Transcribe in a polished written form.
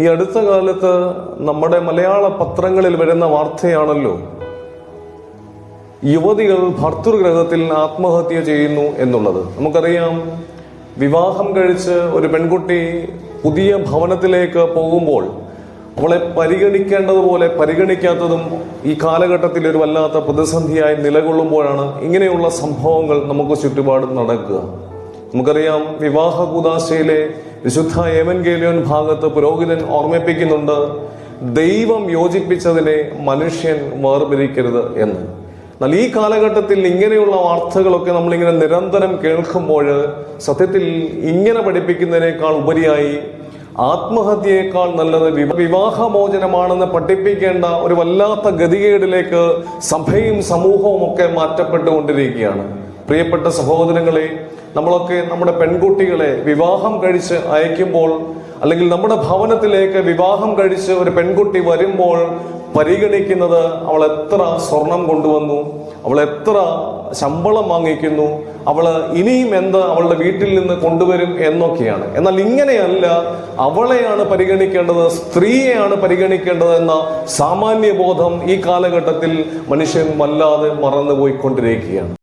ഈ അടുത്ത കാലത്ത് നമ്മുടെ മലയാള പത്രങ്ങളിൽ വരുന്ന വാർത്തയാണല്ലോ യുവതികൾ ഭർതൃഗ്രഹത്തിൽ ആത്മഹത്യ ചെയ്യുന്നു എന്നുള്ളത്. നമുക്കറിയാം, വിവാഹം കഴിച്ച് ഒരു പെൺകുട്ടി പുതിയ ഭവനത്തിലേക്ക് പോകുമ്പോൾ അവളെ പരിഗണിക്കേണ്ടതുപോലെ പരിഗണിക്കാത്തതും ഈ കാലഘട്ടത്തിൽ ഒരു വല്ലാത്ത പ്രതിസന്ധിയായി നിലകൊള്ളുമ്പോഴാണ് ഇങ്ങനെയുള്ള സംഭവങ്ങൾ നമുക്ക് ചുറ്റുപാടും നടക്കുക. നമുക്കറിയാം, വിവാഹ കൂദാശയിലെ വിശുദ്ധ ഏവൻഗേലിയോൻ ഭാഗത്ത് പുരോഹിതൻ ഓർമ്മിപ്പിക്കുന്നുണ്ട്, ദൈവം യോജിപ്പിച്ചതിനെ മനുഷ്യൻ വേർപിരിക്കരുത് എന്ന്. എന്നാൽ ഈ കാലഘട്ടത്തിൽ ഇങ്ങനെയുള്ള വാർത്തകളൊക്കെ നമ്മളിങ്ങനെ നിരന്തരം കേൾക്കുമ്പോൾ സത്യത്തിൽ ഇങ്ങനെ പഠിപ്പിക്കുന്നതിനേക്കാൾ ഉപരിയായി ആത്മഹത്യയേക്കാൾ നല്ലത് വിവാഹമോചനമാണെന്ന് പഠിപ്പിക്കേണ്ട ഒരു വല്ലാത്ത ഗതികേടിലേക്ക് സഭയും സമൂഹവും ഒക്കെ മാറ്റപ്പെട്ടുകൊണ്ടിരിക്കുകയാണ്. പ്രിയപ്പെട്ട സഹോദരങ്ങളെ, നമ്മളൊക്കെ നമ്മുടെ പെൺകുട്ടികളെ വിവാഹം കഴിച്ച് അയക്കുമ്പോൾ, അല്ലെങ്കിൽ നമ്മുടെ ഭവനത്തിലേക്ക് വിവാഹം കഴിച്ച് ഒരു പെൺകുട്ടി വരുമ്പോൾ പരിഗണിക്കുന്നത് അവൾ എത്ര സ്വർണം കൊണ്ടുവന്നു, അവൾ എത്ര ശമ്പളം വാങ്ങിക്കുന്നു, അവള് ഇനിയും എന്ത് അവളുടെ വീട്ടിൽ നിന്ന് കൊണ്ടുവരും എന്നൊക്കെയാണ്. എന്നാൽ ഇങ്ങനെയല്ല, അവളെയാണ് പരിഗണിക്കേണ്ടത്, സ്ത്രീയെയാണ് പരിഗണിക്കേണ്ടത് എന്ന സാമാന്യബോധം ഈ കാലഘട്ടത്തിൽ മനുഷ്യൻ വല്ലാതെ മറന്നുപോയിക്കൊണ്ടിരിക്കുകയാണ്.